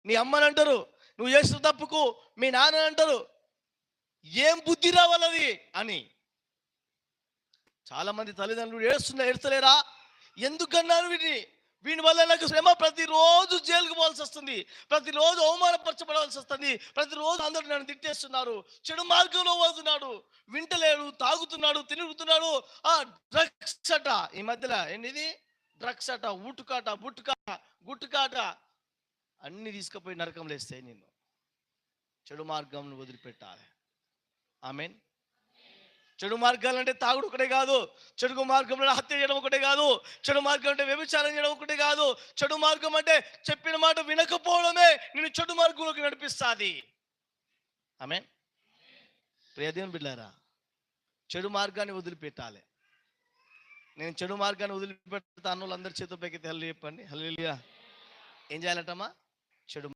నీ అమ్మని అంటారు, నువ్వు చేసిన తప్పుకు మీ నాన్న అంటారు. ఏం బుద్ధి రావాలది అని. చాలా మంది తల్లిదండ్రులు ఏడుస్తలేరా? ఎందుకన్నారు వీటిని? వీని వల్ల నాకు శ్రమ, ప్రతిరోజు జైలుకు పోవాల్సి వస్తుంది, ప్రతిరోజు అవమానపరచబడాల్సి వస్తుంది, ప్రతిరోజు అందరూ నన్ను తిట్టేస్తున్నారు, చెడు మార్గంలో పోతున్నాడు, వింటలేడు, తాగుతున్నాడు, తిరుగుతున్నాడు, డ్రగ్స్ అట. ఈ మధ్యలో ఏంటిది? డ్రగ్స్ అట, ఊటుకాట, బుట్టుకాట, గుట్టుకాట అన్ని తీసుకుపోయి నరకంలో వేస్తాయి. నిన్ను చెడు మార్గం వదిలిపెట్టాలి. ఆమెన్. చెడు మార్గాలు అంటే తాగుడు ఒకటే కాదు, చెడు మార్గంలో హత్య చేయడం ఒకటే కాదు, చెడు మార్గం అంటే వ్యభిచారం చేయడం ఒకటే కాదు. చెడు మార్గం అంటే చెప్పిన మాట వినకపోవడమే నిన్ను చెడు మార్గంలోకి నడిపిస్తుంది. ఆమెన్. ప్రియ దేవుని బిడ్డలారా, చెడు మార్గాన్ని వదిలిపెట్టాలి. నేను చెడు మార్గాన్ని వదిలిపెడతాను. అందరి చేతుల పైకి హల్లెలూయా చెప్పండి. హల్లెలూయా. ఏం చేయాలంటమ్మా? చెడు